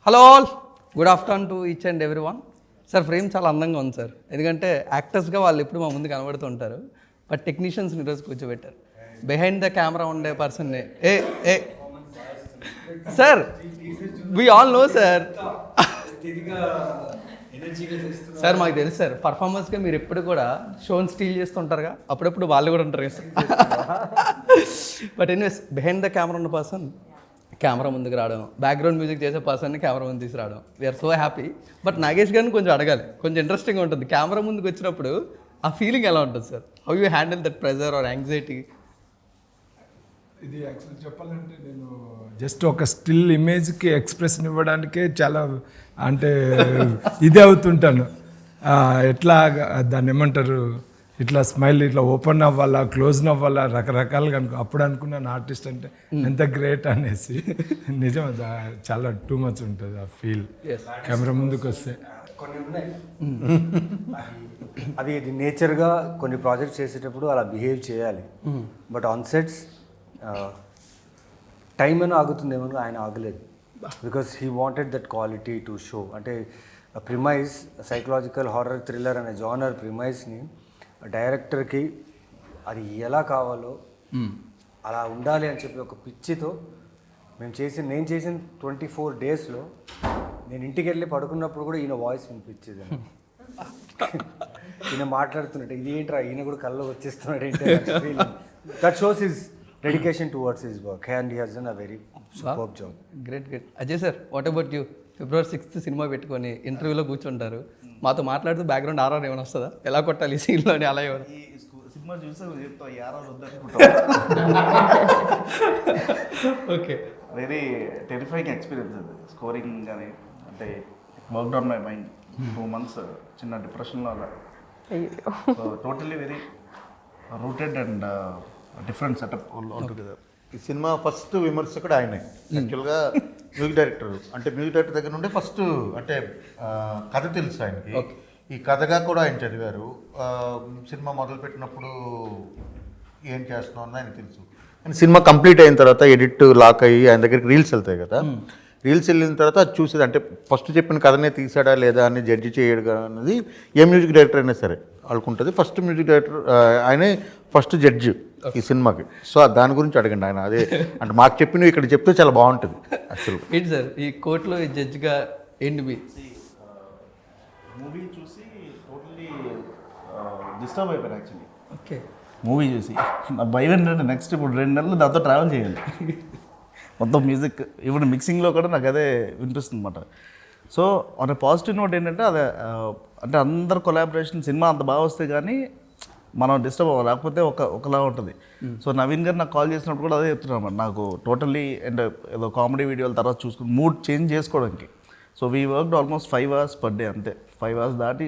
Hello all, good afternoon to each and every one. Sir frame చాలా అందంగా ఉంది sir, ఎందుకంటే యాక్టర్స్గా వాళ్ళు ఎప్పుడు మా ముందు కనబడుతుంటారు, బట్ టెక్నీషియన్స్ని ఈరోజు కూర్చోబెట్టారు. బిహైండ్ ద కెమెరా ఉండే పర్సన్ని ఏ sir, we all know sir. Sir మాకు తెలుసు సార్, పర్ఫార్మెన్స్గా మీరు ఎప్పుడు కూడా షోని స్టీల్ చేస్తుంటారుగా, అప్పుడప్పుడు వాళ్ళు కూడా ఉంటారు కదా sir. But anyways, behind the camera ఉన్న పర్సన్ కెమెరా ముందుకు రావడం, బ్యాక్గ్రౌండ్ మ్యూజిక్ చేసే పర్సన్ని కెమెరా ముందు తీసుకురావడం, we're so happy. But Nagesh గారిని కొంచెం అడగాలి, కొంచెం ఇంట్రెస్టింగ్గా ఉంటుంది. కెమెరా ముందుకు వచ్చినప్పుడు ఆ ఫీలింగ్ ఎలా ఉంటుంది sir? How you handle that pressure are anxiety? ఇది యాక్చువల్ చెప్పాలంటే నేను జస్ట్ ఒక స్టిల్ ఇమేజ్కి ఎక్స్ప్రెషన్ ఇవ్వడానికే చాలా అంటే ఇదే అవుతుంటాను. ఎట్లా దాన్ని ఏమంటారు, ఇట్లా స్మైల్ ఇట్లా ఓపెన్ అవ్వాలా, క్లోజ్ అవ్వాలా, రకరకాలుగా అప్పుడు అనుకున్నాను ఆర్టిస్ట్ అంటే ఎంత గ్రేట్ అనేసి. నిజం, చాలా టూ మచ్ ఉంటుంది ఆ ఫీల్ కెమెరా ముందుకు వస్తే. కొన్ని ఉన్నాయి అది నేచర్గా కొన్ని ప్రాజెక్ట్స్ చేసేటప్పుడు అలా బిహేవ్ చేయాలి. బట్ ఆన్ సెట్స్ టైం అయినా ఆగుతుందేమో, ఆయన ఆగలేదు. Because he wanted that quality to show. అంటే ప్రిమైజ్ సైకలాజికల్ హారర్ థ్రిల్లర్ అనే జానర్ ప్రిమైజ్ని డైరెక్టర్కి అది ఎలా కావాలో అలా ఉండాలి అని చెప్పి ఒక పిచ్చితో నేను చేసిన 24 డేస్లో నేను ఇంటికి వెళ్ళి పడుకున్నప్పుడు కూడా ఈయన వాయిస్ వినిపించేది. ఈయన మాట్లాడుతున్నట్టు ఇది ఏంట్రా, ఈయన కూడా కళ్ళు వచ్చేస్తున్నాడు ఏంటి. That shows his dedication towards his work and he has done a very superb job. Great. Ajay sir, what about you? February 6th cinema పెట్టుకొని ఇంటర్వ్యూలో కూర్చుంటారు, మాతో మాట్లాడుతూ బ్యాక్గ్రౌండ్ ఆర్ఆర్ ఏమైనా వస్తుందా? ఎలా కొట్టాలి ఈ సీన్లోని? అలా ఏమైనా సినిమా చూసా ఓకే. వెరీ టెరిఫైయింగ్ ఎక్స్పీరియన్స్ అది. స్కోరింగ్ కానీ అంటే work on my mind 2 months చిన్న డిప్రెషన్లో అలా. So totally very rooted and different setup all together. ఈ సినిమా ఫస్ట్ విమర్శకుడు ఆయనే యాక్చువల్గా. మ్యూజిక్ డైరెక్టర్ అంటే మ్యూజిక్ డైరెక్టర్ దగ్గర నుండి ఫస్ట్ అంటే కథ తెలుసు ఆయనకి. ఈ కథగా కూడా ఆయన చదివారు. సినిమా మొదలుపెట్టినప్పుడు ఏం చేస్తున్నాం అని ఆయనకు తెలుసు. కానీ సినిమా కంప్లీట్ అయిన తర్వాత ఎడిట్ లాక్ అయ్యి ఆయన దగ్గరికి రీల్స్ వెళ్తాయి కదా, రీల్స్ వెళ్ళిన తర్వాత అది చూసేది అంటే ఫస్ట్ చెప్పిన కథనే తీసాడా లేదా అని జడ్జి చేయడు అనేది ఏ మ్యూజిక్ డైరెక్టర్ అయినా సరే వాళ్ళకుంటుంది. ఫస్ట్ మ్యూజిక్ డైరెక్టర్ ఆయనే ఫస్ట్ జడ్జి ఈ సినిమాకి. సో దాని గురించి అడగండి ఆయన. అదే అంటే మాకు చెప్పిన ఇక్కడ చెప్తే చాలా బాగుంటుంది యాక్చువల్గా. ఏంటి సార్ ఈ కోర్టులో ఈ జడ్జిగా ఏంటి మీ మూవీ చూసి టోటలీ డిస్టర్బ్ అయిపోయాను యాక్చువల్లీ. ఓకే. మూవీ చూసి నా భయం ఏంటంటే నెక్స్ట్ ఇప్పుడు 2 నెలలు దాంతో ట్రావెల్ చేయాలి. మొత్తం మ్యూజిక్ ఇప్పుడు మిక్సింగ్లో కూడా నాకు అదే వినిపిస్తుంది అనమాట. సో ఆన్ పాజిటివ్ నోట్ ఏంటంటే అదే అంటే అందరు కొలాబరేషన్ సినిమా అంత బాగా వస్తే కానీ మనం డిస్టర్బ్ అవ్వాలి, లేకపోతే ఒకలా ఉంటుంది. సో నవీన్ గారు నాకు కాల్ చేసినప్పుడు కూడా అదే చెప్తున్నాను అన్నమాట. నాకు టోటల్లీ అండ్ ఏదో కామెడీ వీడియోల తర్వాత చూసుకుని మూడ్ చేంజ్ చేసుకోవడానికి. So we worked almost 5 hours per day అంతే. 5 hours దాటి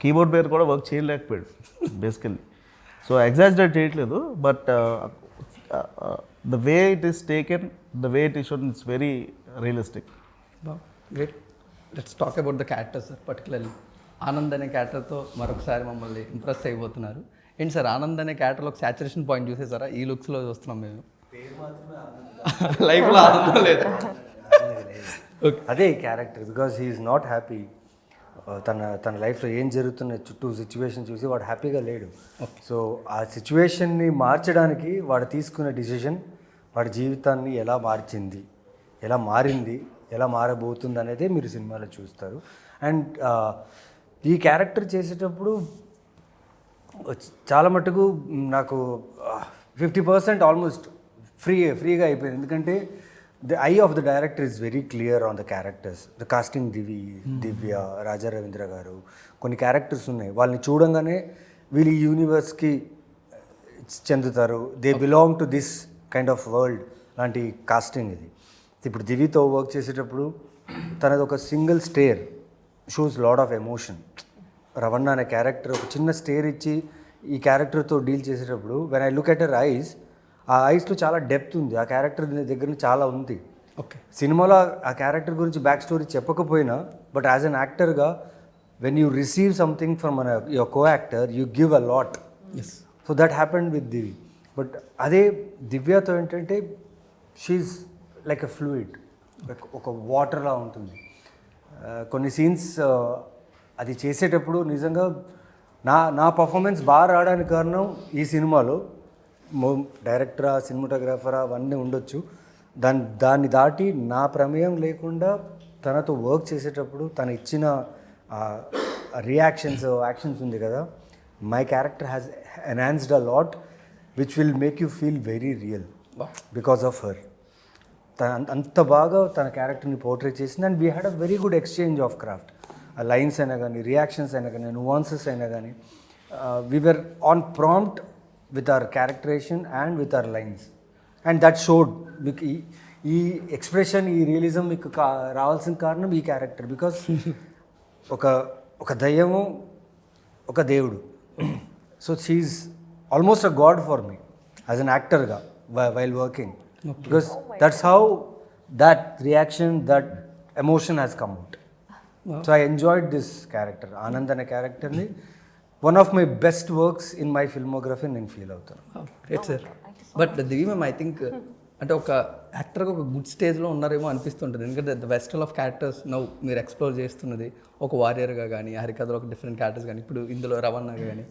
కీబోర్డ్ పేరు కూడా వర్క్ చేయలేకపోయాడు బేసికల్లీ. సో ఎగ్జాజరేట్ చేయట్లేదు, but the way it is taken, the way it is shown, it's very realistic. Great. Let's talk about the character sir. Particularly Anand అనే క్యారెక్టర్తో మరొకసారి మమ్మల్ని impress అయిపోతున్నారు. ఏంటి సార్, ఆనంద్ అనే క్యారెక్టర్లో ఒక సాచురేషన్ పాయింట్ చూసేసారా? ఈ లుక్స్లో చూస్తున్నాం మేము. లైఫ్లో ఆనందం లేదు. అదే ఈ character. Because he is not happy. తన లైఫ్లో ఏం జరుగుతున్న చుట్టూ సిచ్యువేషన్ చూసి వాడు హ్యాపీగా లేడు. సో ఆ సిచ్యువేషన్ని మార్చడానికి వాడు తీసుకున్న డిసిషన్ వాడి జీవితాన్ని ఎలా మార్చింది, ఎలా మారింది, ఎలా మారబోతుంది అనేది మీరు సినిమాలో చూస్తారు. అండ్ ఈ క్యారెక్టర్ చేసేటప్పుడు చాలా మటుకు నాకు 50% ఆల్మోస్ట్ ఫ్రీగా అయిపోయింది. ఎందుకంటే the eye of the director is very clear on the characters. The casting Divya, Raja Ravindra garu, కొన్ని క్యారెక్టర్స్ ఉన్నాయి, వాళ్ళని చూడంగానే వీళ్ళు ఈ యూనివర్స్కి చెందుతారు, they belong to this kind of world లాంటి కాస్టింగ్ ఇది. ఇప్పుడు దివితో వర్క్ చేసేటప్పుడు తనది ఒక single stare shows lot of emotion. Ravana అనే క్యారెక్టర్ ఒక చిన్న స్టేర్ ఇచ్చి ఈ క్యారెక్టర్తో డీల్ చేసేటప్పుడు when I look at her eyes, ఆ ఐస్లో చాలా డెప్త్ ఉంది, ఆ క్యారెక్టర్ దగ్గర చాలా ఉంది. ఓకే. సినిమాలో ఆ క్యారెక్టర్ గురించి బ్యాక్ స్టోరీ చెప్పకపోయినా, బట్ యాజ్ అన్ యాక్టర్గా when you receive something from your co actor you give a lot. So that happened with Divi. But అదే దివ్యతో ఏంటంటే షీఈ్ లైక్ ఎ ఫ్లూయిడ్. ఒక వాటర్లా ఉంటుంది. కొన్ని సీన్స్ అది చేసేటప్పుడు నిజంగా నా పర్ఫార్మెన్స్ బాగా రావడానికి కారణం ఈ సినిమాలో డైరెక్టరా, సినిమాటోగ్రాఫరా అవన్నీ ఉండొచ్చు. దాన్ని దాటి నా ప్రమేయం లేకుండా తనతో వర్క్ చేసేటప్పుడు తను ఇచ్చిన యాక్షన్స్ ఉంది కదా, my character has enhanced a lot which will make you feel very real because of her. అంత బాగా తన క్యారెక్టర్ని పోర్ట్రే చేసింది. And we had a very good exchange of craft. ఆ లైన్స్ అయినా కానీ, రియాక్షన్స్ అయినా కానీ, నువాన్సెస్ అయినా కానీ, we were on prompt with our characterisation and with our lines. And that showed. మీకు ఈ ఎక్స్ప్రెషన్, ఈ రియలిజం మీకు రావాల్సిన కారణం ఈ క్యారెక్టర్. బికాస్ ఒక దయ్యము, ఒక దేవుడు. So she's almost a god for me as an యాక్టర్గా while working. Because that's how that reaction, that emotion has come out. Wow. So I enjoyed this character. Anand అనే క్యారెక్టర్ని one of my best works in my filmography నేను feel అవుతాను. Great sir. But Divi ma'am, I think అంటే ఒక యాక్టర్గా ఒక good స్టేజ్లో ఉన్నారేమో అనిపిస్తుంటుంది. ఎందుకంటే ద వెస్టల్ ఆఫ్ క్యారెక్టర్స్ నవ్వు మీరు ఎక్స్ప్లోర్ చేస్తున్నది ఒక వారియర్గా కానీ, హరికథలో ఒక డిఫరెంట్ క్యారెక్టర్స్ కానీ, ఇప్పుడు ఇందులో రవణగా కానీ.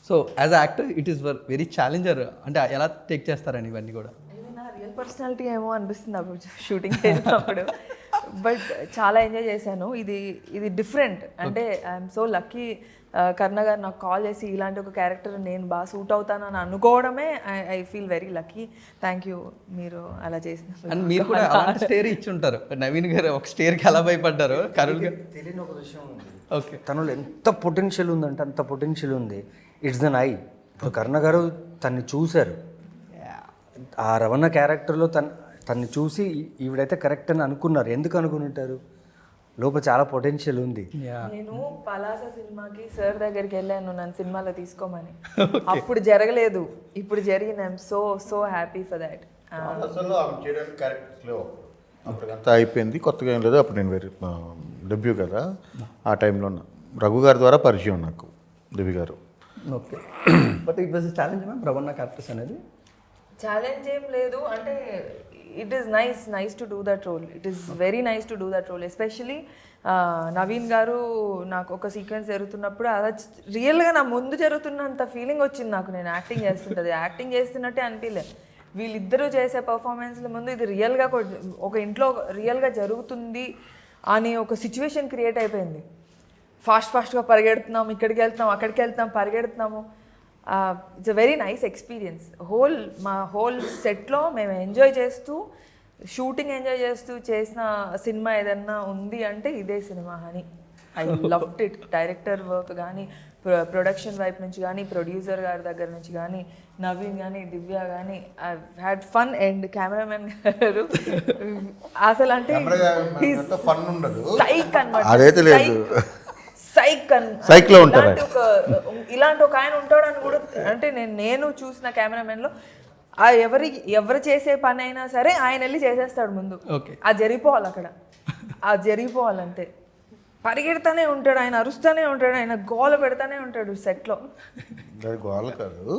So as a actor it is very challenger. అంటే ఎలా టేక్ చేస్తారని ఇవన్నీ కూడా రియల్ పర్సనాలిటీ ఏమో అనిపిస్తుంది అప్పుడు షూటింగ్ చేసినప్పుడు. బట్ చాలా ఎంజాయ్ చేశాను. ఇది డిఫరెంట్. అంటే ఐఎమ్ సో లక్కీ. కర్ణ గారు నాకు కాల్ చేసి ఇలాంటి ఒక క్యారెక్టర్ నేను బాగా సూట్ అవుతానని అనుకోవడమే I feel very lucky. Thank you మీరు అలా చేసిన. అండ్ మీరు కూడా అలాంటి స్టేర్ ఇచ్చి ఉంటారు. నవీన్ గారు ఒక స్టేర్కి ఎలా భయపడ్డారు. కరుణ్ గారు తెలియని ఒక విషయం ఉంది. ఓకే, తనలో ఎంత పొటెన్షియల్ ఉందంటే అంత పొటెన్షియల్ ఉంది. It's than I. ఇప్పుడు కర్ణ గారు తన్ని చూశారు. ఆ రవణ క్యారెక్టర్లో తన్ని చూసి ఈవిడైతే కరెక్ట్ అని అనుకున్నారు. ఎందుకు అనుకుని ఉంటారు? లోపల చాలా పొటెన్షియల్ ఉంది. నేను పలాస సినిమాకి సార్ దగ్గరికి వెళ్ళాను నన్ను సినిమాలో తీసుకోమని. అప్పుడు జరగలేదు, ఇప్పుడు జరిగింది. I'm so happy for that. అసలు ఆమె చేయడానికి క్యారెక్టర్స్ లేవు. అప్పటికంతా అయిపోయింది, కొత్తగా ఏం లేదు. అప్పుడు నేను డెబ్యూ కదా, ఆ టైంలో రఘు గారి ద్వారా పరిచయం నాకు Divi garu. Okay. But it was challenge ma'am Ravana characters అనేది. ఛాలెంజ్ ఏం లేదు. అంటే it is nice to do that role. It is very nice to do that role. Especially Naveen garu నాకు ఒక సీక్వెన్స్ జరుగుతున్నప్పుడు అది రియల్గా నా ముందు జరుగుతున్నంత ఫీలింగ్ వచ్చింది నాకు. నేను యాక్టింగ్ చేస్తుంటుంది, యాక్టింగ్ చేస్తున్నట్టే అనిపించలే. వీళ్ళిద్దరూ చేసే పర్ఫార్మెన్స్ల ముందు ఇది రియల్గా ఒక ఇంట్లో రియల్గా జరుగుతుంది అని ఒక సిచ్యువేషన్ క్రియేట్ అయిపోయింది. ఫాస్ట్గా పరిగెడుతున్నాము, ఇక్కడికి వెళ్తున్నాము, అక్కడికి వెళ్తున్నాం, పరిగెడుతున్నాము. It's a very nice experience. మా హోల్ సెట్లో మేము ఎంజాయ్ చేస్తూ, షూటింగ్ ఎంజాయ్ చేస్తూ చేసిన సినిమా ఏదన్నా ఉంది అంటే ఇదే సినిమా అని. I loved it. Director work కానీ, ప్రొడక్షన్ వైపు నుంచి కానీ, ప్రొడ్యూసర్ గారి దగ్గర నుంచి కానీ, నవీన్ కానీ, దివ్య కానీ, I had fun. And cameraman గారు అసలు అంటే ఫన్ ఉండదు, సైక్ అన్నమాట. అదైతే లేదు. సైక్లో ఉంటారు. ఇలాంటి ఒక ఆయన ఉంటాడని కూడా అంటే నేను చూసిన కెమెరామెన్లో ఎవరు చేసే పని అయినా సరే ఆయన వెళ్ళి చేసేస్తాడు ముందు. అది జరిగిపోవాలి అక్కడ, అది జరిగిపోవాలంతే. పరిగెడతానే ఉంటాడు ఆయన, అరుస్తూనే ఉంటాడు ఆయన, గోల పెడతానే ఉంటాడు సెట్లో. గోల కాదు,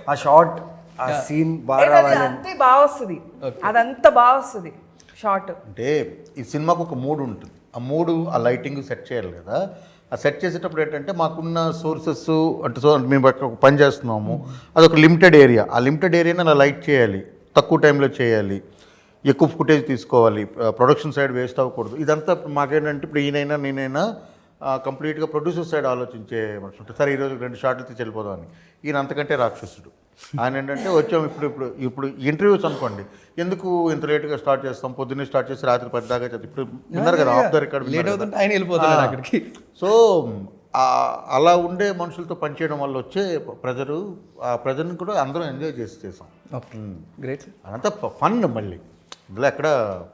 ఆ షార్ట్, ఆ సీన్ బాగా అంతే బాగా వస్తుంది, అదంతా బాగా వస్తుంది షార్ట్. అంటే ఈ సినిమాకు ఒక మూడ్ ఉంటుంది. ఆ మూడు, ఆ లైటింగ్ సెట్ చేయాలి కదా. ఆ సెట్ చేసేటప్పుడు ఏంటంటే మాకున్న సోర్సెస్ అంటే మేము ఒక పని చేస్తున్నాము, అదొక లిమిటెడ్ ఏరియా. ఆ లిమిటెడ్ ఏరియాని అలా లైట్ చేయాలి, తక్కువ టైంలో చేయాలి, ఎక్కువ ఫుటేజ్ తీసుకోవాలి, ప్రొడక్షన్ సైడ్ వేస్ట్ అవ్వకూడదు. ఇదంతా మాకేంటంటే ఇప్పుడు ఈయనైనా నేనైనా కంప్లీట్గా ప్రొడ్యూసర్ సైడ్ ఆలోచించే మనుషులు ఉంటారు. సరే ఈరోజు 2 షాట్లు తీసి వెళ్ళిపోదామని. ఈయన అంతకంటే రాక్షసుడు. ఆయన ఏంటంటే వచ్చాము ఇప్పుడు ఇంటర్వ్యూస్ అనుకోండి, ఎందుకు ఇంత లేట్గా స్టార్ట్ చేస్తాం, పొద్దున్నే స్టార్ట్ చేసి రాత్రి 10 దాకా చేస్తాం. ఇప్పుడు విన్నారు కదా, ఆఫ్ ద రికార్డ్. సో అలా ఉండే మనుషులతో పనిచేయడం వల్ల వచ్చే ఆ ప్రెజర్ని కూడా అందరం ఎంజాయ్ చేసాం. గ్రేట్. అదంతా ఫన్. మళ్ళీ ఇందులో ఎక్కడ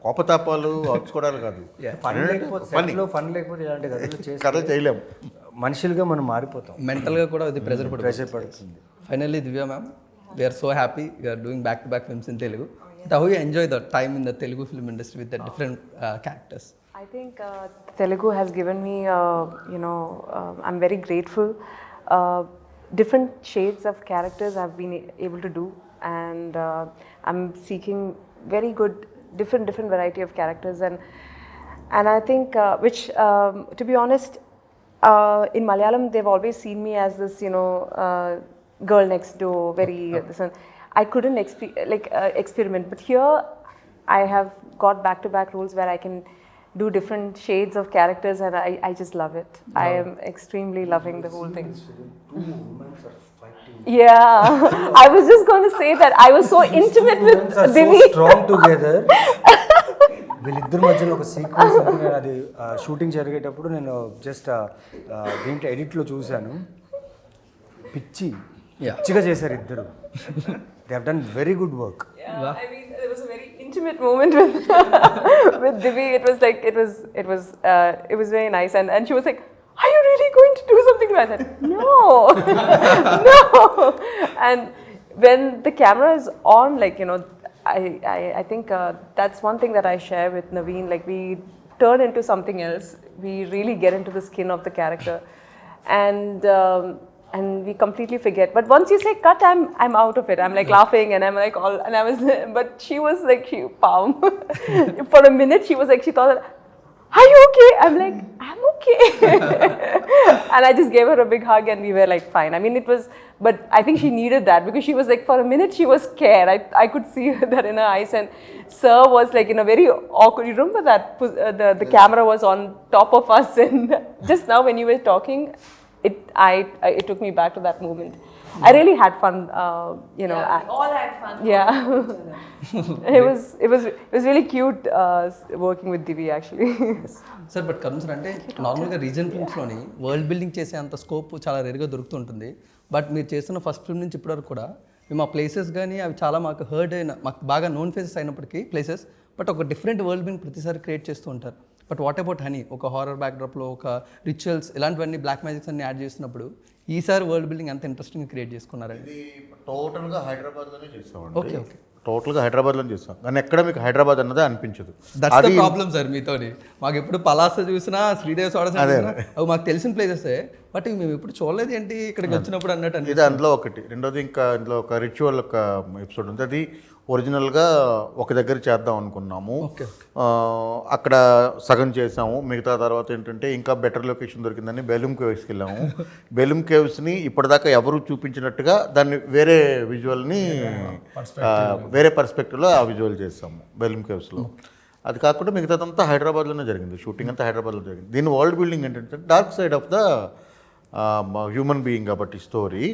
కోపతాపాలు వచ్చుకోవడాలు కాదు. ఫన్ లేకపోతే ఇలాంటి కథ చేయలేము. మనుషులుగా మనం మారిపోతాం. మెంటల్గా కూడా అది ప్రెజర్ పడుతుంది. Finally Divya ma'am, we're so happy you're doing back-to-back films in Telugu. How you enjoy the time in the Telugu film industry with the different characters? I think Telugu has given me, I'm very grateful. Different shades of characters I've been able to do. and I'm seeking very good different variety of characters, and I think which to be honest, in Malayalam they've always seen me as this, you know, girl next door, very this one. I couldn't experiment, but here I have got back-to-back roles where I can do different shades of characters, and I just love it. I am extremely loving the whole thing. Yeah, I was just going to say that I was so intimate with Divi. Strong together. వీళ్ళిద్దరి మధ్యలో ఒక sequence ఉంది. నేను అది shooting జరిగేటప్పుడు నేను just దీంట్లో ఎడిట్లో చూశాను. పిచ్చిగా చేశారు ఇద్దరు. They have done very good work. I mean, there was a very intimate moment with with Divi. It was like it was very nice, and she was like, "Are you really going to do something?" I said, "No, no." And when the camera is on, like, you know, I think that's one thing that I share with Naveen. Like, we turn into something else. We really get into the skin of the character, and we completely forget. But once you say cut, I'm out of it. I'm like laughing, and I'm like all, and I was, but she was like, palm. For a minute, she was like, she thought that, "Are you okay?" I'm like, "I'm okay." And I just gave her a big hug, and we were like fine. I mean, it was, but I think she needed that, because she was like, for a minute she was scared. I could see that in her eyes, and Sir was like in a very awkward, you remember that the camera was on top of us, and just now when you were talking, it took me back to that moment. I really had fun, you know. Yeah, we all had fun. Yeah. It was really cute working with Divi, actually. Sir but comes అంటే నార్మల్గా reason ఫిల్మ్స్లోని world building చేసే అంత scope చాలా రేర్గా దొరుకుతుంటుంది. But మీరు చేస్తున్న first film నుంచి ఇప్పటివరకు కూడా మేము ఆ ప్లేసెస్ కానీ అవి చాలా మాకు హర్డ్ అయిన, మాకు బాగా నోన్ ఫేసెస్ అయినప్పటికీ ప్లేసెస్, బట్ ఒక డిఫరెంట్ వరల్డ్ బిల్డింగ్ ప్రతిసారి క్రియేట్ చేస్తూ ఉంటారు. బట్ వాట్ అబౌట్ హనీ, ఒక హారర్ బ్యాక్డ్రాప్లో ఒక రిచువల్స్ ఇలాంటివన్నీ బ్లాక్ మ్యాజిక్స్ అన్ని యాడ్ చేస్తున్నప్పుడు ఈసారి వరల్డ్ బిల్డింగ్ ఎంత ఇంట్రెస్టింగ్ క్రియేట్ చేసుకున్నారండి? ఇది టోటల్గా హైదరాబాద్లోనే చేస్తామండి. ఓకే ఓకే, టోటల్గా హైదరాబాద్లో చేస్తాం, కానీ ఎక్కడ మీకు హైదరాబాద్ అన్నదే అనిపించదు. దట్స్ ద ప్రాబ్లం సార్ మీతోని. మాకు ఎప్పుడు పలాస చూసినా, శ్రీదేవి సోడస్ అవి మాకు తెలిసిన ప్లేసెస్, బట్ మేము ఎప్పుడు చూడలేదు ఏంటి ఇక్కడికి వచ్చినప్పుడు అన్నట్టు. ఇది అందులో ఒకటి. రెండోది ఇంకా ఇందులో ఒక రిచువల్ ఒక ఎపిసోడ్ ఉంది. అది ఒరిజినల్గా ఒక దగ్గర చేద్దాం అనుకున్నాము. అక్కడ సగం చేసాము. మిగతా తర్వాత ఏంటంటే ఇంకా బెటర్ లొకేషన్ దొరికిందని బెలూమ్ కేవ్స్కి వెళ్ళాము. బెలూమ్ కేవ్స్ని ఇప్పటిదాకా ఎవరు చూపించినట్టుగా దాన్ని వేరే విజువల్ని వేరే పర్స్పెక్టివ్లో ఆ విజువల్ చేస్తాము బెలూమ్ కేవ్స్లో. అది కాకుండా మిగతాదంతా హైదరాబాద్లోనే జరిగింది. షూటింగ్ అంతా హైదరాబాద్లో జరిగింది. దీని వరల్డ్ బిల్డింగ్ ఏంటంటే dark side of the human being కాబట్టి స్టోరీ.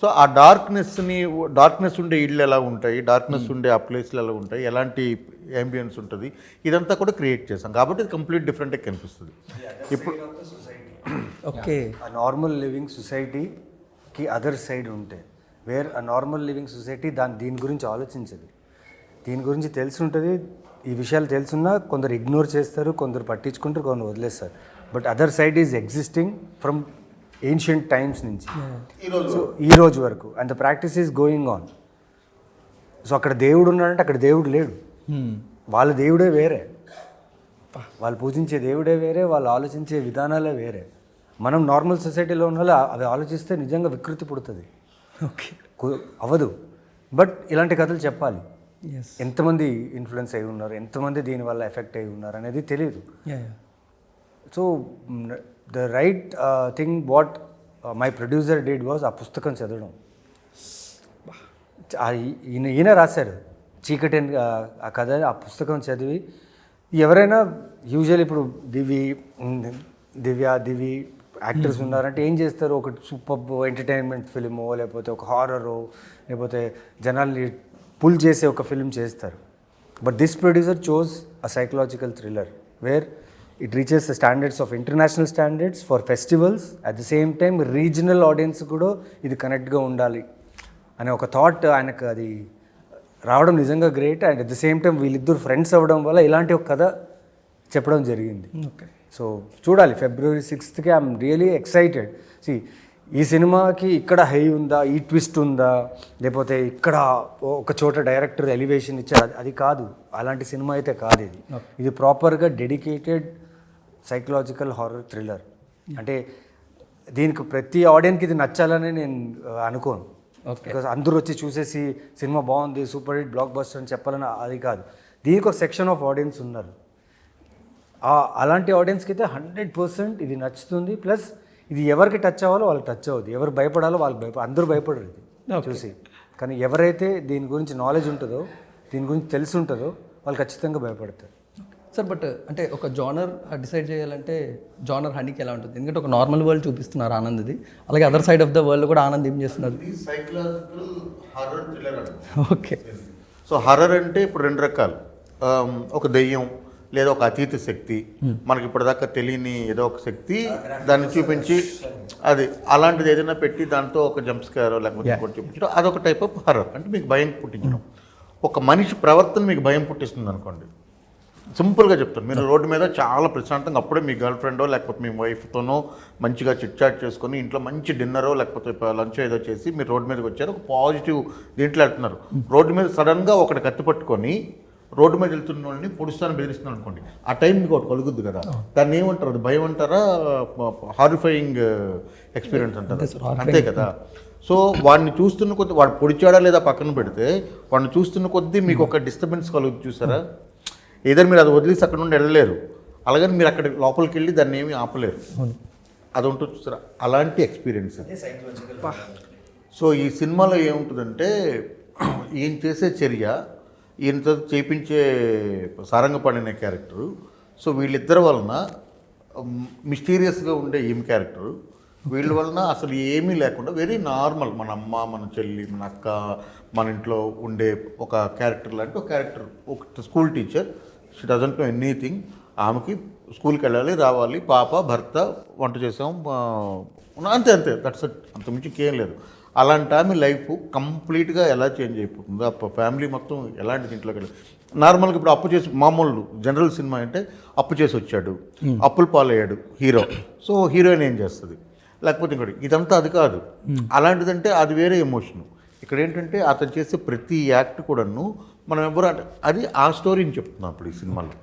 సో ఆ డార్క్నెస్ ఉండే ఇళ్ళు ఎలా ఉంటాయి, డార్క్నెస్ ఉండే ఆ ప్లేస్లు ఎలా ఉంటాయి, ఎలాంటి అంబియన్స్ ఉంటుంది, ఇదంతా కూడా క్రియేట్ చేసాం కాబట్టి ఇది కంప్లీట్ డిఫరెంట్గా కనిపిస్తుంది. ఇప్పుడు ఓకే, ఆ నార్మల్ లివింగ్ సొసైటీకి అదర్ సైడ్ ఉంటే, వేర్ ఆ నార్మల్ లివింగ్ సొసైటీ దీని గురించి ఆలోచించదు. దీని గురించి తెలిసి ఉంటుంది, ఈ విషయాలు తెలుసున్నా కొందరు ఇగ్నోర్ చేస్తారు, కొందరు పట్టించుకుంటారు, కొందరు వదిలేస్తారు. But other side is existing from ancient times నుంచి సో ఈ రోజు వరకు, and the practice is going on. So అక్కడ దేవుడు ఉన్నాడంటే అక్కడ దేవుడు లేడు. వాళ్ళ దేవుడే వేరే, వాళ్ళు పూజించే దేవుడే వేరే, వాళ్ళు ఆలోచించే విధానాలే వేరే. మనం నార్మల్ సొసైటీలో ఉన్న వాళ్ళు అవి ఆలోచిస్తే నిజంగా వికృతి పుడుతుంది, అవ్వదు. బట్ ఇలాంటి కథలు చెప్పాలి. ఎంతమంది ఇన్ఫ్లుయెన్స్ అయి ఉన్నారు, ఎంతమంది దీనివల్ల ఎఫెక్ట్ అయి ఉన్నారు అనేది తెలియదు. So the right thing what my producer did was ఆ పుస్తకం చదవడం. ఈయన రాశారు చీకటి ఆ కథ, ఆ పుస్తకం చదివి ఎవరైనా యూజువల్ ఇప్పుడు దివి యాక్టర్స్ ఉన్నారంటే ఏం చేస్తారు, ఒక సూపర్ ఎంటర్టైన్మెంట్ ఫిలిమో లేకపోతే ఒక హారరో లేకపోతే జనాల్ని పుల్ చేసే ఒక ఫిల్మ్ చేస్తారు. But this producer chose a psychological thriller where it reaches the standards of international standards for festivals. At the same time regional audience కూడా ఇది కనెక్ట్గా ఉండాలి అనే ఒక థాట్ ఆయనకు అది రావడం నిజంగా great. And at the same time వీళ్ళిద్దరు ఫ్రెండ్స్ అవ్వడం వల్ల ఇలాంటి ఒక కథ చెప్పడం జరిగింది. సో చూడాలి February 6th I'm really excited. ఈ సినిమాకి ఇక్కడ హై ఉందా, ఈ ట్విస్ట్ ఉందా, లేకపోతే ఇక్కడ ఒక చోట డైరెక్టర్ ఎలివేషన్ ఇచ్చారు, అది కాదు. అలాంటి సినిమా అయితే కాదు ఇది. ఇది ప్రాపర్గా డెడికేటెడ్ సైకలాజికల్ హారర్ థ్రిల్లర్. అంటే దీనికి ప్రతి ఆడియన్కి ఇది నచ్చాలని నేను అనుకోను. Okay. బికాస్ అందరూ వచ్చి చూసేసి సినిమా బాగుంది సూపర్ హిట్ బ్లాక్ బస్టర్ అని చెప్పాలని అది కాదు. దీనికి ఒక సెక్షన్ ఆఫ్ ఆడియన్స్ ఉన్నారు. అలాంటి ఆడియన్స్కి అయితే 100% ఇది నచ్చుతుంది. ప్లస్ ఇది ఎవరికి టచ్ అవ్వాలో వాళ్ళకి టచ్ అవ్వదు, ఎవరు భయపడాలో వాళ్ళకి అందరూ భయపడరు ఇది చూసి. కానీ ఎవరైతే దీని గురించి నాలెడ్జ్ ఉంటుందో, దీని గురించి తెలిసి ఉంటుందో వాళ్ళు ఖచ్చితంగా భయపడతారు. సార్ బట్ అంటే ఒక జానర్ డిసైడ్ చేయాలంటే జానర్ హనీకి ఎలా ఉంటుంది? ఎందుకంటే ఒక నార్మల్ వరల్డ్ చూపిస్తున్నారు ఆనంద్ది, అలాగే other side of the world కూడా ఆనంద్ ఏం చేస్తున్నారు? సైకలాజికల్ హారర్ థ్రిల్లర్ అండి. ఓకే. సో హర్రర్ అంటే ఇప్పుడు 2 రకాలు. ఒక దెయ్యం లేదా ఒక అతీత శక్తి, మనకి ఇప్పటిదాకా తెలియని ఏదో ఒక శక్తి దాన్ని చూపించి అది అలాంటిది ఏదైనా పెట్టి దాంతో ఒక జంప్ స్కేర్ లేకపోతే ఇంకోటి చూపించడం, అదొక టైప్ ఆఫ్ హర్రర్. అంటే మీకు భయం పుట్టించడం. ఒక మనిషి ప్రవర్తన మీకు భయం పుట్టిస్తుంది అనుకోండి. సింపుల్గా చెప్తాను, మీరు రోడ్డు మీద చాలా ప్రశాంతంగా అప్పుడే మీ గర్ల్ ఫ్రెండో లేకపోతే మీ వైఫ్తోనో మంచిగా చిట్ చాట్ చేసుకొని ఇంట్లో మంచి డిన్నరో లేకపోతే లంచ్ ఏదో చేసి మీరు రోడ్డు మీదకి వచ్చారు, ఒక పాజిటివ్ దీంట్లో వెళ్తున్నారు. రోడ్డు మీద సడన్గా ఒకటి కత్తి పట్టుకొని రోడ్డు మీద వెళ్తున్న వాళ్ళని పొడుస్తాను బెదిరిస్తున్నాను అనుకోండి, ఆ టైం మీకు ఒకటి కలుగుద్ది కదా, దాన్ని ఏమంటారు? అది భయం అంటారా, హారిఫైయింగ్ ఎక్స్పీరియన్స్ అంటారా? అంతే కదా. సో వాడిని చూస్తున్న కొద్దీ, వాడు పొడిచాడా లేదా పక్కన పెడితే, వాడిని చూస్తున్న కొద్దీ మీకు ఒక డిస్టర్బెన్స్ కలుగుతుంది చూసారా. ఏదైనా మీరు అది వదిలేసి అక్కడ నుండి వెళ్ళలేరు, అలాగని మీరు అక్కడ లోపలికి వెళ్ళి దాన్ని ఏమీ ఆపలేరు. అది ఉంటుంది చూసారా, అలాంటి ఎక్స్పీరియన్స్. సో ఈ సినిమాలో ఏముంటుందంటే, ఈయన చేసే చర్య, ఈయనతో చేయించే సారంగపాణి అనే క్యారెక్టరు, సో వీళ్ళిద్దరి వలన మిస్టీరియస్గా ఉండే ఈమె క్యారెక్టరు, వీళ్ళ వలన అసలు ఏమీ లేకుండా వెరీ నార్మల్ మన అమ్మ, మన చెల్లి, మన అక్క, మన ఇంట్లో ఉండే ఒక క్యారెక్టర్ లాంటి ఒక క్యారెక్టర్. ఒక school teacher, she doesn't know anything. ఆమెకి స్కూల్కి వెళ్ళాలి, రావాలి, పాప, భర్త, వంట చేసాం, అంతే అంతే, దట్స్ ఇట్, అంతమించి ఇంకేం లేదు. అలాంటి ఆమె లైఫ్ కంప్లీట్గా ఎలా చేంజ్ అయిపోతుందో, ఆ ఫ్యామిలీ మొత్తం ఎలాంటి దీంట్లోకి వెళ్ళి నార్మల్గా ఇప్పుడు అప్పు చేసి, మామూలు జనరల్ సినిమా అంటే అప్పు చేసి వచ్చాడు, అప్పులు పాలయ్యాడు హీరో, సో హీరోయిన్ ఏం చేస్తుంది, లేకపోతే ఇంకోటి, ఇదంతా అది కాదు. అలాంటిదంటే అది వేరే ఎమోషను. ఇక్కడ ఏంటంటే అతను చేసే ప్రతి యాక్ట్ కూడాను మనం ఎవరు అంటే అది ఆ స్టోరీని చెప్తున్నాం ఇప్పుడు ఈ సినిమాలో.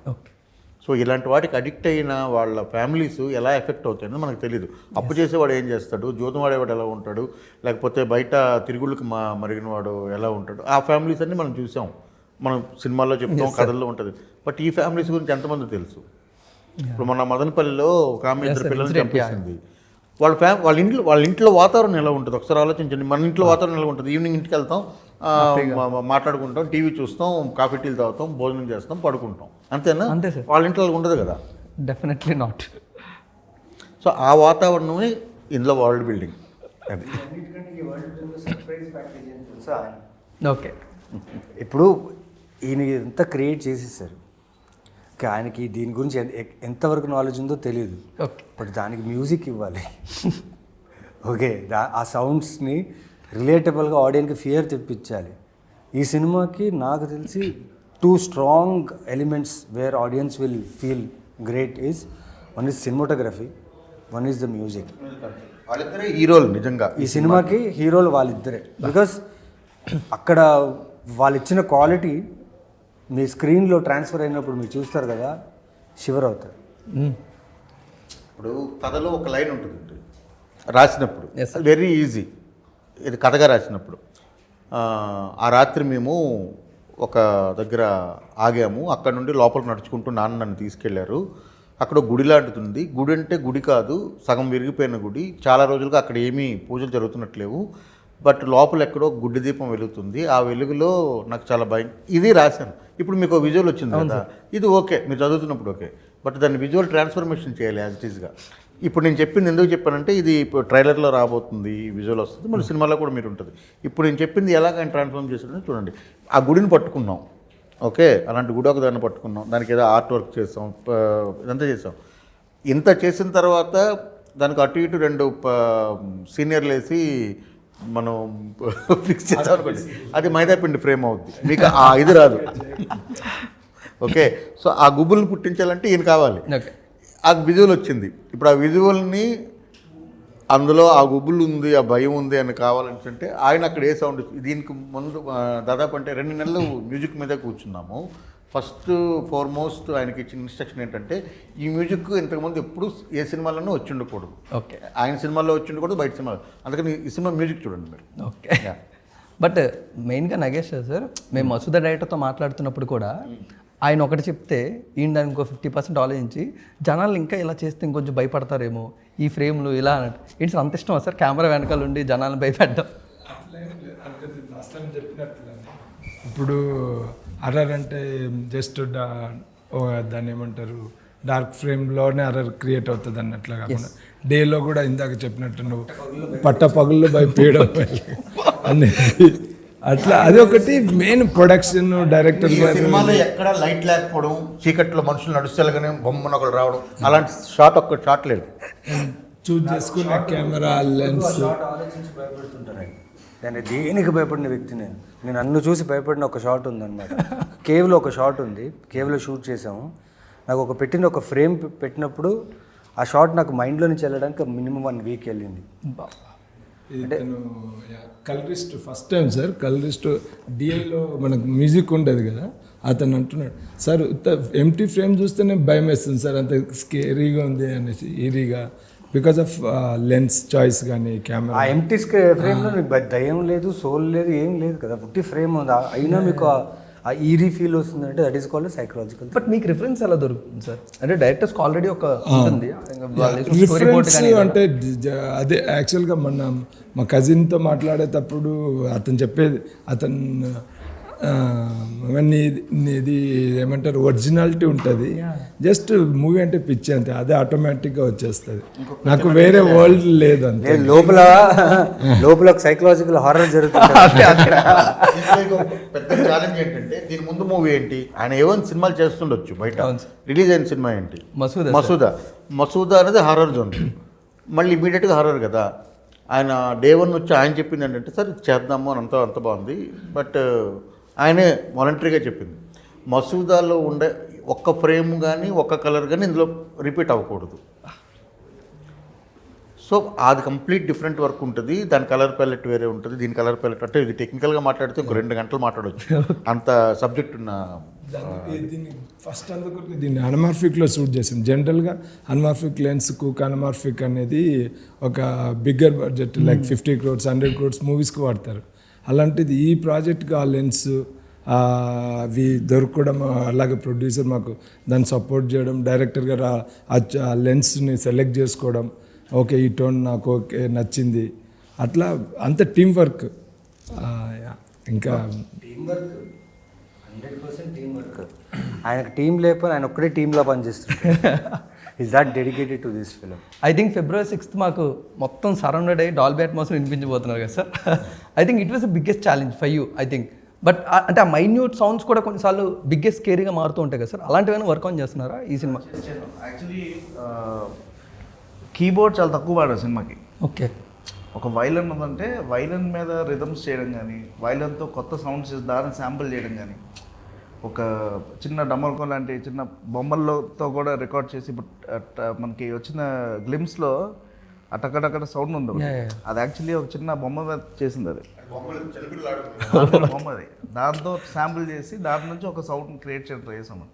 సో ఇలాంటి వాటికి అడిక్ట్ అయిన వాళ్ళ ఫ్యామిలీస్ ఎలా ఎఫెక్ట్ అవుతాయని మనకు తెలియదు. అప్పు చేసేవాడు ఏం చేస్తాడు, జూదం వాడేవాడు ఎలా ఉంటాడు, లేకపోతే బయట తిరుగుళ్ళకి మరిగినవాడు ఎలా ఉంటాడు, ఆ ఫ్యామిలీస్ అన్నీ మనం చూసాం, మనం సినిమాల్లో చెప్తాం, కథల్లో ఉంటుంది. బట్ ఈ ఫ్యామిలీస్ గురించి ఎంతమంది తెలుసు? ఇప్పుడు మన మదనపల్లిలో ఒక ఆమె 2 పిల్లల్ని చంపేసింది. వాళ్ళ ఇంట్లో వాతావరణం ఎలా ఉంటుంది ఒకసారి ఆలోచించండి. మన ఇంట్లో వాతావరణం ఎలా ఉంటుంది? ఈవినింగ్ ఇంటికి వెళ్తాం, మాట్లాడుకుంటాం, టీవీ చూస్తాం, కాఫీ టీలు తాగుతాం, భోజనం చేస్తాం, పడుకుంటాం, అంతేనా? అంతే సార్. వాళ్ళ ఇంట్లో ఉండదు కదా. Definitely not. సో ఆ వాతావరణమే ఇందులో వరల్డ్ బిల్డింగ్. అది ఓకే. ఇప్పుడు ఈయన ఎంత క్రియేట్ చేసేసారు, ఆయనకి దీని గురించి ఎంతవరకు నాలెడ్జ్ ఉందో తెలియదు. బట్ దానికి మ్యూజిక్ ఇవ్వాలి. ఓకే, ఆ సౌండ్స్ని రిలేటబుల్గా ఆడియన్కి ఫియర్ తెప్పించాలి. ఈ సినిమాకి నాకు తెలిసి 2 strong elements where audience will feel great is, one is cinematography, one is the music. వాళ్ళిద్దరే హీరోలు నిజంగా ఈ సినిమాకి హీరోలు వాళ్ళిద్దరే. బికాస్ అక్కడ వాళ్ళు ఇచ్చిన క్వాలిటీ మీ స్క్రీన్లో ట్రాన్స్ఫర్ అయినప్పుడు మీరు చూస్తారు కదా, షివర్ అవుతారు. ఇప్పుడు కథలో ఒక లైన్ ఉంటుంది రాసినప్పుడు, వెరీ ఈజీ, ఇది కథగా రాసినప్పుడు. ఆ రాత్రి మేము ఒక దగ్గర ఆగాము, అక్కడ నుండి లోపలికి నడుచుకుంటూ నాన్న నన్ను తీసుకెళ్లారు, అక్కడ గుడి లాంటిది, గుడి అంటే గుడి కాదు, సగం విరిగిపోయిన గుడి, చాలా రోజులుగా అక్కడ ఏమీ పూజలు జరుగుతున్నట్లేవు, బట్ లోపల ఎక్కడో గుడ్డి దీపం వెలుగుతుంది, ఆ వెలుగులో నాకు చాలా భయం. ఇది రాశాను. ఇప్పుడు మీకు విజువల్ వచ్చింది కదా, ఇది ఓకే, మీరు చదువుతున్నప్పుడు ఓకే, బట్ దాన్ని విజువల్ ట్రాన్స్ఫర్మేషన్ చేయాలి యాజ్ ఇట్ ఈస్గా. ఇప్పుడు నేను చెప్పింది ఎందుకు చెప్పానంటే, ఇది ఇప్పుడు ట్రైలర్లో రాబోతుంది, విజువల్ వస్తుంది, మళ్ళీ సినిమాలో కూడా మీరు ఉంటుంది. ఇప్పుడు నేను చెప్పింది ఎలాగ ఆయన ట్రాన్స్ఫార్మ్ చేశాడని చూడండి. ఆ గుడిని పట్టుకున్నాం, ఓకే, అలాంటి గుడి ఒక దాన్ని పట్టుకున్నాం, దానికి ఏదో ఆర్ట్ వర్క్ చేస్తాం, ఇదంతా చేసాం. ఇంత చేసిన తర్వాత దానికి అటు ఇటు 2 సీనియర్లు వేసి మనం ఫిక్స్ చేస్తాం అనుకోండి, అది మైదాపిండి ఫ్రేమ్ అవుద్ది, మీకు ఆ ఇది రాదు. ఓకే, సో ఆ గుబుల్ని పుట్టించాలంటే ఈయన కావాలి. ఆ విజువల్ వచ్చింది, ఇప్పుడు ఆ విజువల్ని అందులో ఆ గుబుల్ ఉంది, ఆ భయం ఉంది అని కావాలంటే ఆయన అక్కడ ఏ సౌండ్, దీనికి ముందు దాదాపు అంటే 2 నెలలు మ్యూజిక్ మీద కూర్చున్నాము. ఫస్ట్ ఫార్మోస్ట్ ఆయనకి ఇచ్చిన ఇన్స్ట్రక్షన్ ఏంటంటే, ఈ మ్యూజిక్ ఇంతకుముందు ఎప్పుడు ఏ సినిమాలోనూ వచ్చి ఉండకూడదు, ఓకే, ఆయన సినిమాల్లో వచ్చి ఉండకూడదు, బయట సినిమాలో, అందుకని ఈ సినిమా మ్యూజిక్ చూడండి మీరు. ఓకే. బట్ మెయిన్గా నగేష్ సార్ మేము మసూద డైరెక్టర్తో మాట్లాడుతున్నప్పుడు కూడా ఆయన ఒకటి చెప్తే ఈయన దానికి ఇంకో 50% ఆలోచించి జనాలు ఇంకా ఇలా చేస్తే ఇంకొంచెం భయపడతారేమో ఈ ఫ్రేమ్లు ఇలా అన్నట్టు ఏంటి సార్ అంత ఇష్టమా సార్ కెమెరా వెనకాల ఉండి జనాలను భయపెట్టడం? ఇప్పుడు హర్రర్ అంటే జస్ట్ దాన్ని ఏమంటారు డార్క్ ఫ్రేమ్లోనే హర్రర్ క్రియేట్ అవుతుంది అన్నట్లు కాకుండా డేలో కూడా ఇందాక చెప్పినట్టు నువ్వు పగళ్ళు భయపేయడం అనేది అట్లా అది ఒకటి మెయిన్ ప్రొడక్షన్ డైరెక్టర్ సినిమాలో ఎక్కడ లైట్ లేకపోవడం, చీకట్లో మనుషులు నడుస్తేలాగానే బొమ్మను ఒకరు రావడం, అలాంటి షాట్ ఒక్క షాట్ లేదు. చూస్ చేసుకున్న కెమెరా లెన్స్ ఆలోచించి భయపడుతుంటారండి. నేను దేనికి భయపడిన వ్యక్తి నేను నన్ను చూసి భయపడిన ఒక షాట్ ఉందన్నమాట. కేవ్లో ఒక షాట్ ఉంది, కేవ్లో షూట్ చేసాము. నాకు ఒక ఫ్రేమ్ పెట్టినప్పుడు ఆ షాట్ నాకు మైండ్లో నుంచి వెళ్ళడానికి మినిమం 1 వీక్ వెళ్ళింది. Colourist first time sir, colourist డిఐలో మనకు మ్యూజిక్ ఉండేది కదా, అతను అంటున్నాడు సార్ ఎంటీ ఫ్రేమ్ చూస్తేనే భయం వేస్తుంది సార్, అంత స్కేరీగా ఉంది అనేసి ఈరీగా బికాస్ ఆఫ్ లెన్స్ చాయిస్ కానీ కెమెరా. ఆ ఎంటీ ఫ్రేమ్లో మీకు దయ్యం లేదు, సోల్ లేదు, ఏం లేదు కదా, ఉట్టి ఫ్రేమ్ ఉంది. అయినా మీకు ఆ ఈరీ ఫీల్ వస్తుందంటే that is called psychological. But మీకు రిఫరెన్స్ ఎలా దొరుకుతుంది సార్? అంటే డైరెక్టర్స్కి ఆల్రెడీ ఒక ఉంటుంది రిఫరెన్స్ అంటే అదే యాక్చువల్గా మా కజిన్తో మాట్లాడేటప్పుడు అతను చెప్పేది ఇది ఏమంటారు ఒరిజినాలిటీ ఉంటుంది, జస్ట్ మూవీ అంటే పిచ్చి అంతే, అదే ఆటోమేటిక్గా వచ్చేస్తుంది, నాకు వేరే వరల్డ్ లేదు అంతే. లోపల సైకలాజికల్ హారర్ జరుగుతుంది. పెద్ద ఛాలెంజ్ ఏంటంటే దీని ముందు మూవీ ఏంటి, ఆయన ఏమైనా సినిమాలు చేస్తుండొచ్చు, బయట రిలీజ్ అయిన సినిమా ఏంటి మసూదా అనేది హారర్ జోన్, మళ్ళీ ఇమీడియట్గా హారర్ కదా. ఆయన డే 1 వచ్చి ఆయన చెప్పింది ఏంటంటే సార్ ఇది చేద్దాము అని అంత బాగుంది, బట్ ఆయనే వాలంటరీగా చెప్పింది మసూదాలో ఉండే ఒక్క ఫ్రేమ్ కానీ ఒక్క కలర్ కానీ ఇందులో రిపీట్ అవ్వకూడదు. సో అది కంప్లీట్ డిఫరెంట్ వర్క్ ఉంటుంది, దాని కలర్ ప్యాలెట్ వేరే ఉంటుంది, దీని కలర్ ప్యాలెట్ అంటే ఇది టెక్నికల్గా మాట్లాడితే ఒక 2 గంటలు మాట్లాడవచ్చు, అంత సబ్జెక్ట్ ఉన్న. దీన్ని ఫస్ట్ అందుకు దీన్ని అనమార్ఫిక్లో షూట్ చేసింది. జనరల్గా అనమార్ఫిక్ లెన్స్ కుక్ అనమార్ఫిక్ అనేది ఒక bigger budget like 50 crores 100 crores మూవీస్కి వాడతారు. అలాంటిది ఈ ప్రాజెక్ట్కి ఆ లెన్స్ అవి దొరకడం, అలాగే ప్రొడ్యూసర్ మాకు దాన్ని సపోర్ట్ చేయడం, డైరెక్టర్ గారు ఆ లెన్స్ని సెలెక్ట్ చేసుకోవడం, ఓకే ఈ టోన్ నాకు ఓకే నచ్చింది, అట్లా అంత టీం వర్క్. ఇంకా టీం వర్క్ 100% టీం వర్క్. ఆయనకు టీం లేకపోతే ఆయన ఒక్కడే టీంలో పనిచేస్తున్నాడు. Is that dedicated to this film. I think February 6th మాకు మొత్తం సరౌండెడ్ అయ్యి డాల్బీ అట్మాస్ఫియర్ వినిపించబోతున్నారు కదా sir. I think it was the biggest challenge for you I think. But అంటే ఆ మైన్యూట్ సౌండ్స్ కూడా కొన్నిసార్లు బిగ్గెస్ట్ స్కేరీగా మారుతూ ఉంటాయి కదా సార్, అలాంటివైనా వర్క్ ఆన్ చేస్తున్నారా ఈ సినిమా? యాక్చువల్లీ కీబోర్డ్ చాలా తక్కువ వాడారు సినిమాకి. ఓకే, ఒక వైలన్ ఉందంటే వైలన్ మీద రిథమ్స్ చేయడం కానీ, వైలన్తో కొత్త సౌండ్స్ దాన్ని శాంపుల్ చేయడం కానీ, ఒక చిన్న డమల్కో లాంటి చిన్న బొమ్మలతో కూడా రికార్డ్ చేసి మనకి వచ్చిన గ్లిమ్స్లో అటకటక్కడ సౌండ్ ఉంది, అది యాక్చువల్లీ ఒక చిన్న బొమ్మ మీద చేసింది, అది బొమ్మ, అది దాంతో శాంపుల్ చేసి దాని నుంచి ఒక సౌండ్ క్రియేట్ చేయడం ట్రై చేసాము.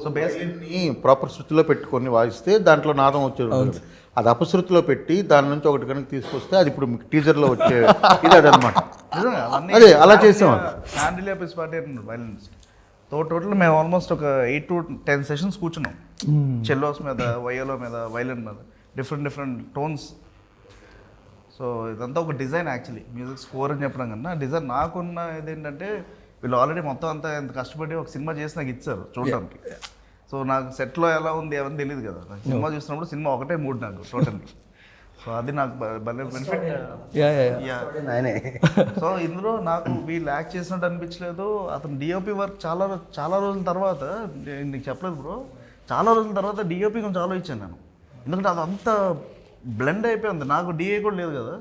సో బేసిక్లీ ప్రాపర్ శృతిలో పెట్టుకొని వాయిస్తే దాంట్లో నాదం వచ్చేది, అది అపశృతిలో పెట్టి దాని నుంచి ఒకటి కనుక తీసుకొస్తే అది ఇప్పుడు మీకు టీజర్లో వచ్చే ఇది అదనమాట. అదే అలా చేసాం. శాండిలియా పిస్పాటి వైలనిస్ట్ తో టోటల్ మేము ఆల్మోస్ట్ ఒక 8 to 10 సెషన్స్ కూర్చున్నాం, చెల్లోస్ మీద, వయోలో మీద, వైలన్ మీద, డిఫరెంట్ టోన్స్. సో ఇదంతా ఒక డిజైన్ యాక్చువల్లీ, మ్యూజిక్ స్కోర్ అని చెప్పడం కన్నా డిజైన్. నాకున్న ఇదేంటంటే వీళ్ళు ఆల్రెడీ మొత్తం అంతా ఎంత కష్టపడి ఒక సినిమా చేసి నాకు ఇచ్చారు చూడడానికి. సో నాకు సెట్లో ఎలా ఉంది ఏమని తెలియదు కదా, నాకు సినిమా చూసినప్పుడు సినిమా ఒకటే మూడ్ నాకు టోటల్. సో అది నాకు భలే బెనిఫిట్. సో ఇందులో నాకు వీళ్ళు యాక్ట్ చేసినట్టు అనిపించలేదు. అతను డిఓపి వర్క్ చాలా రోజుల తర్వాత, నీకు చెప్పలేదు బ్రో, చాలా రోజుల తర్వాత డిఓపి కొంచెం ఆలోచించాను నేను, ఎందుకంటే అదంతా బ్లెండ్ అయిపోయింది. నాకు డిఏ కూడా లేదు కదా,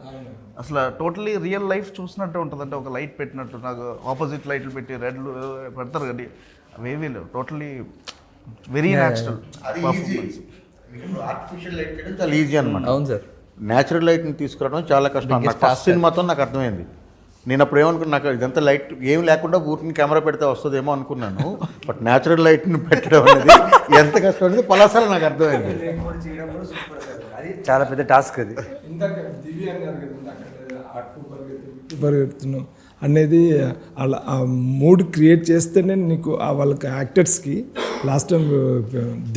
అసలు టోటలీ రియల్ లైఫ్ చూసినట్టు ఉంటుంది. అంటే ఒక లైట్ పెట్టినట్టు, నాకు ఆపోజిట్ లైట్లు పెట్టి రెడ్లు పెడతారు కదా, అవేవీ లేవు, totally very natural. Artificial light చేయడం చాలా ఈజీ అనమాట. అవును సార్, న్యాచురల్ లైట్ని తీసుకురావడం చాలా కష్టం. నాకు ఫస్ట్ సినిమాతో నాకు అర్థమైంది. నేను అప్పుడు ఏమనుకున్నా, నాకు ఇదంతా లైట్ ఏం లేకుండా ఊరికి కెమెరా పెడితే వస్తుందేమో అనుకున్నాను, బట్ న్యాచురల్ లైట్ని పెట్టడం అనేది ఎంత కష్టం అనేది పలాసాలు నాకు అర్థమైంది. అది చాలా పెద్ద టాస్క్. అది ఇందాక దివ్య అన్నారు కదా, పరిగెడుతున్నాం, అనేది అలా ఆ మూడ్ క్రియేట్ చేస్తేనే నీకు ఆ వాళ్ళకి యాక్టర్స్కి లాస్ట్ టైం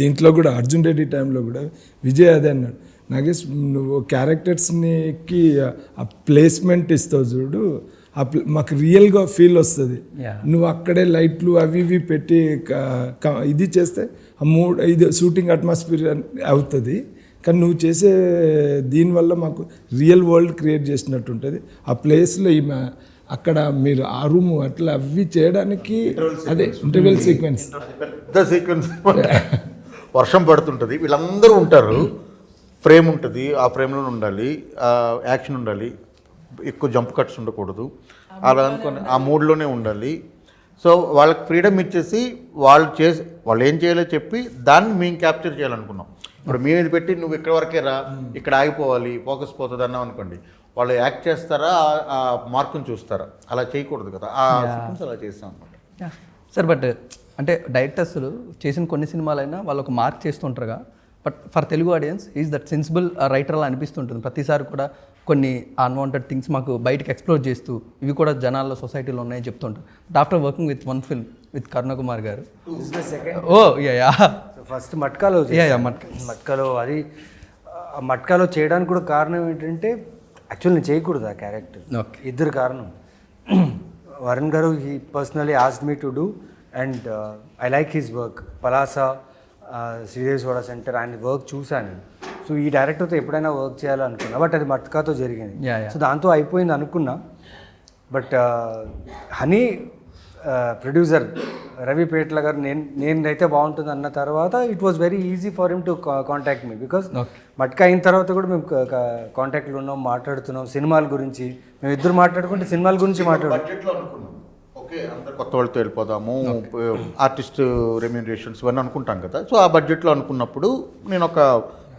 దీంట్లో కూడా అర్జున్ రెడ్డి టైంలో కూడా విజయ్ అదే అన్నాడు, నాగేష్ నువ్వు క్యారెక్టర్స్కి ఆ ప్లేస్మెంట్ ఇస్తావు చూడు, మాకు రియల్గా ఫీల్ వస్తుంది. నువ్వు అక్కడే లైట్లు అవి ఇవి పెట్టి ఇది చేస్తే ఆ మూడ్ ఇది షూటింగ్ అట్మాస్ఫియర్ అవుతుంది. కానీ నువ్వు చేసే దీనివల్ల మాకు రియల్ వరల్డ్ క్రియేట్ చేసినట్టు ఉంటుంది. ఆ ప్లేస్లో ఈమె అక్కడ మీరు ఆ రూమ్ అట్లా అవి చేయడానికి అదే ఇంటర్వెల్ సీక్వెన్స్, పెద్ద సీక్వెన్స్. వర్షం పడుతుంటుంది, వీళ్ళందరూ ఉంటారు, ఫ్రేమ్ ఉంటుంది, ఆ ఫ్రేమ్లో ఉండాలి, యాక్షన్ ఉండాలి, ఎక్కువ జంప్ కట్స్ ఉండకూడదు, అలా అనుకుని ఆ మూడ్లోనే ఉండాలి. సో వాళ్ళకి ఫ్రీడమ్ ఇచ్చేసి వాళ్ళు ఏం చేయాలో చెప్పి దాన్ని మేము క్యాప్చర్ చేయాలనుకున్నాం. ఇప్పుడు మేము ఇది పెట్టి నువ్వు ఇక్కడ వరకే రా, ఇక్కడ ఆగిపోవాలి, ఫోకస్ పోతుంది అన్నాం అనుకోండి, వాళ్ళు యాక్ట్ చేస్తారా ఆ మార్కుని చూస్తారా? అలా చేయకూడదు కదా, ఆ సీక్వెన్స్ అలా చేస్తాం అనమాట. సార్ బట్ అంటే డైరెక్టర్స్లు చేసిన కొన్ని సినిమాలైనా వాళ్ళు ఒక మార్క్ చేస్తుంటారుగా, but for Telugu audience is that sensible writer అలా అనిపిస్తుంటుంది. ప్రతిసారి కూడా కొన్ని అన్వాంటెడ్ థింగ్స్ మాకు బయటకు ఎక్స్ప్లోర్ చేస్తూ ఇవి కూడా జనాల్లో సొసైటీలో ఉన్నాయని చెప్తుంటారు. But after working with one film with Karunakumar గారు, ఓ యా ఫస్ట్ మట్కాలో మట్కాలో అది మట్కాలో చేయడానికి కూడా కారణం ఏంటంటే యాక్చువల్ నేను చేయకూడదు ఆ క్యారెక్టర్. ఇద్దరు కారణం. వరుణ్ గారు he personally asked me to do and I like his work. Palasa, Sridevi soda centre ఆయన వర్క్ చూశాను నేను. సో ఈ డైరెక్టర్తో ఎప్పుడైనా వర్క్ చేయాలనుకున్నా, బట్ అది మట్కాతో జరిగింది. సో దాంతో అయిపోయింది అనుకున్నా. బట్ హనీ ప్రొడ్యూసర్ రవి పేట్ల గారు నేనైతే బాగుంటుంది అన్న తర్వాత it was very easy for him to contact me, because matka అయిన తర్వాత కూడా మేము కాంటాక్ట్లో ఉన్నాం, మాట్లాడుతున్నాం సినిమాల గురించి. మేము ఇద్దరు మాట్లాడుకుంటే సినిమాల గురించి బడ్జెట్లో అనుకున్నాం, ఓకే అందరు కొత్త వాళ్ళతో వెళ్ళిపోదాము, ఆర్టిస్ట్ రెమ్యూనరేషన్స్ ఇవన్నీ అనుకుంటాం కదా. సో ఆ బడ్జెట్లో అనుకున్నప్పుడు నేను ఒక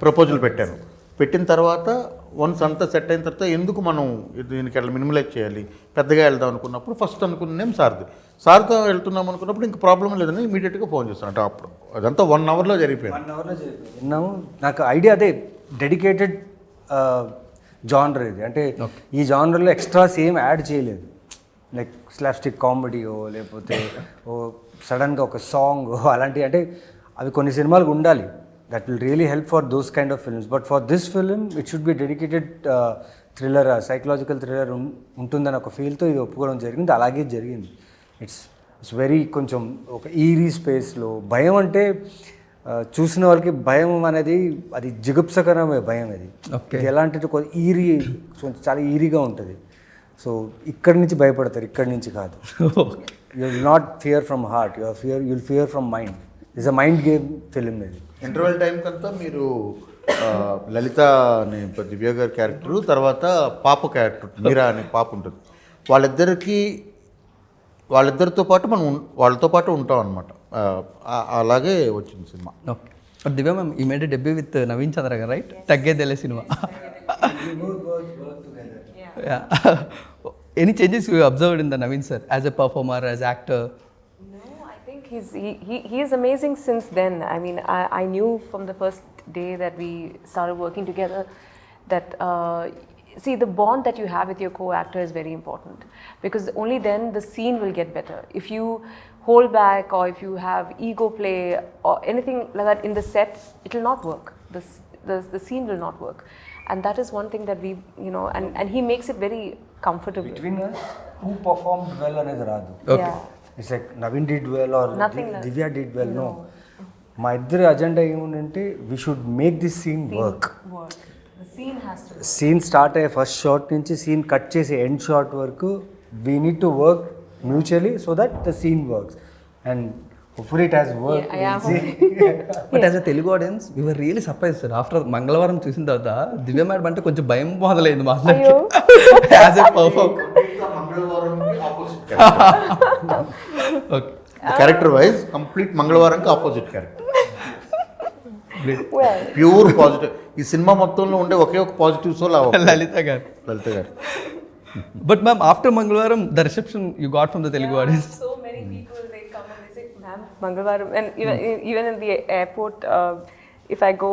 ప్రపోజల్ పెట్టాను. పెట్టిన తర్వాత వన్స్ అంతా సెట్ అయిన తర్వాత ఎందుకు మనం దీనికి అట్లా మినిమలైజ్ చేయాలి, పెద్దగా వెళ్దాం అనుకున్నప్పుడు ఫస్ట్ అనుకున్న నేమ్ సార్తో వెళ్తున్నాం అనుకున్నప్పుడు ఇంక ప్రాబ్లం లేదని ఇమీడియట్గా ఫోన్ చేస్తాను. అంటే అప్పుడు అదంతా 1 అవర్లో జరిగిపోయింది. 1 అవర్లో జరిగిపోయింది. విన్నాము. నాకు ఐడియా అదే డెడికేటెడ్ జానర్ ఇది. అంటే ఈ జానర్లో ఎక్స్ట్రాస్ ఏం యాడ్ చేయలేదు. లైక్ స్లాప్స్టిక్ కామెడీయో లేకపోతే సడన్గా ఒక సాంగ్ అలాంటివి, అంటే అవి కొన్ని సినిమాలకు ఉండాలి. That will really help for those kind of films. But for this film, it should be dedicated thriller, psychological thriller ఉంటుందని ఒక ఫీల్తో ఇది ఒప్పుకోవడం జరిగింది. అలాగే జరిగింది. ఇట్స్ వెరీ కొంచెం ఒక ఈరీ స్పేస్లో భయం అంటే చూసిన వాళ్ళకి భయం అనేది అది జిగుప్సకరమే భయం. అది ఎలాంటి ఈరీ, చాలా ఈరీగా ఉంటుంది. సో ఇక్కడి నుంచి భయపడతారు, ఇక్కడి నుంచి కాదు. You will not fear from heart, you'll fear from mind. It's a mind game film ఇది. ఇంటర్వెల్ టైం కంతా మీరు లలిత అనే దివ్య గారి క్యారెక్టరు, తర్వాత పాప క్యారెక్టర్ మీరా అనే పాప ఉంటుంది. వాళ్ళిద్దరితో పాటు మనం వాళ్ళతో పాటు ఉంటాం అనమాట. అలాగే వచ్చింది cinema. Okay. But Divya ma'am ఈ మేడ్ డెబ్యూ విత్ నవీన్ చంద్ర గారు, రైట్? తగ్గేదేలే cinema. Any changes you observed in the Naveen sir as a performer, as actor? He is amazing since then. I mean, I knew from the first day that we started working together that see, the bond that you have with your co-actor is very important, because only then the scene will get better. If you hold back or if you have ego play or anything like that in the set, it will not work. The scene will not work, and that is one thing that we, you know, and he makes it very comfortable. Between us, who performed well another radu. Okay. Yeah. It's like Naveen did well or Divya did well. No. మా ఇద్దరి agenda ఏముందంటే we should make this scene work. The scene has to work. Scene start అయ్యే first shot నుంచి scene cut చేసే end shot వరకు we need to work mutually so that the scene works. And hopefully it has worked. But as a Telugu audience we were really surprise sir. After Mangalavaram చూసిన తర్వాత దివ్య madam అంటే కొంచెం భయం మొదలైంది మా as a performer. Character wise complete మంగళవారంకి opposite character, pure positive. ఈ సినిమా మొత్తంలో ఉండే ఒకే ఒక positive soul Lalitha garu. But ma'am after Mangalavaram the reception you got from the Telugu audience. So many people, they come and they say, "Ma'am, Mangalvaram," and even in the airport, if I go,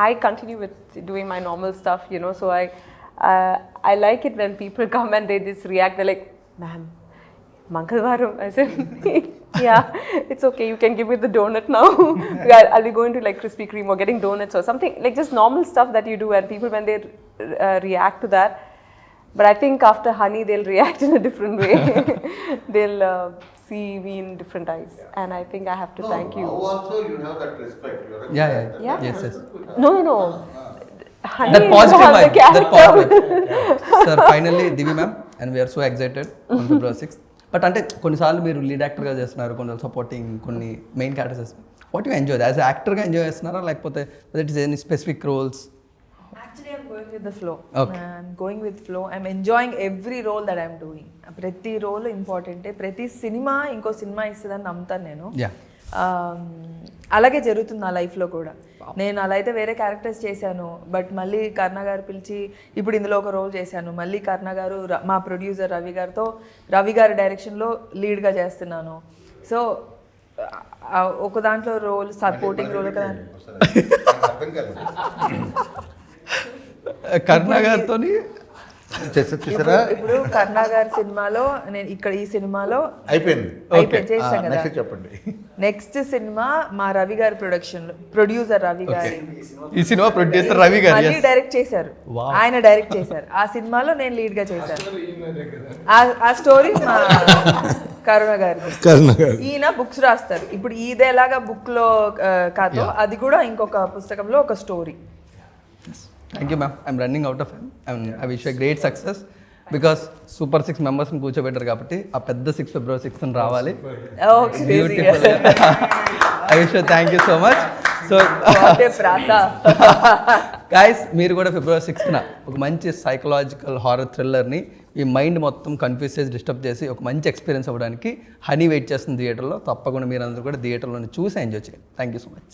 I continue with doing my normal stuff, you know. So I like it when people come and they just react. They're like, ma'am, Mangalvaram. I said, yeah, it's okay. You can give me the donut now. I'll be going to like Krispy Kreme or getting donuts or something, like just normal stuff that you do. And people, when they react to that, but I think after Honey, they'll react in a different way. They'll see me in different eyes. And I think I have to thank you. Now also you have that respect. You are a Yeah, actor. yeah. Yes, yes. No. Honey That is positive all the vibe. That character. positive. Sir, finally, Divi ma'am, and we are so excited on February 6th. But అంటే కొన్నిసార్లు మీరు lead యాక్టర్గా చేస్తున్నారు, కొన్ని supporting, కొన్ని main characters. What you enjoy as యాక్టర్గా enjoy చేస్తున్నారా, లేకపోతే it is any specific roles? Actually, I'm going with the flow. Okay. I'm going with flow. I'm enjoying every role that I'm doing. ప్రతి role ఇంపార్టెంటే, ప్రతి cinema ఇంకో cinema ఇస్తుందని నమ్ముతాను నేను. యా. అలాగే జరుగుతుంది నా లైఫ్లో కూడా. నేను అలా అయితే వేరే క్యారెక్టర్స్ చేశాను, బట్ మళ్ళీ కర్ణ గారు పిలిచి ఇప్పుడు ఇందులో ఒక రోల్ చేశాను. మళ్ళీ కర్ణ గారు మా ప్రొడ్యూసర్ రవి గారి డైరెక్షన్లో లీడ్గా చేస్తున్నాను. సో ఒక దాంట్లో రోల్ సపోర్టింగ్ రోల్, ఒక అర్థం కాలేదు. కర్ణ గారితో చూసారా? ఇప్పుడు కర్ణ గారి సినిమాలో నేను ఇక్కడ ఈ సినిమాలో అయిపోయింది. చేస్తాను కదా. నెక్స్ట్ చెప్పండి. నెక్స్ట్ సినిమా మా రవి గారి ప్రొడ్యూసర్ రవి గారి ఈ సినిమా ప్రొడ్యూసర్ రవి గారు మళ్ళీ డైరెక్ట్ చేశారు. ఆయన డైరెక్ట్ చేశారు. ఆ సినిమాలో నేను లీడ్ గా చేశాను. ఆ స్టోరీ మా కరుణ గారి. ఈయన బుక్స్ రాస్తారు. ఇప్పుడు ఇదేలాగా బుక్ లో కాదు, అది కూడా ఇంకొక పుస్తకంలో ఒక story. Thank you ma'am. I'm running out of and I wish great success because super 6 మెంబర్స్ని కూర్చోబెట్టారు కాబట్టి ఆ పెద్ద 6 February 6th రావాలి. I wish thank you so much. So guys, మీరు కూడా February 6th ఒక మంచి సైకలాజికల్ హారర్ థ్రిల్లర్ని మీ మైండ్ మొత్తం కన్ఫ్యూజ్ చేసి డిస్టర్బ్ చేసి ఒక మంచి ఎక్స్పీరియన్స్ అవ్వడానికి హనీ వెయిట్ చేస్తుంది థియేటర్లో. తప్పకుండా మీరు అందరూ కూడా థియేటర్లో చూసి ఎంజాయ్ చేయండి. Thank you so much.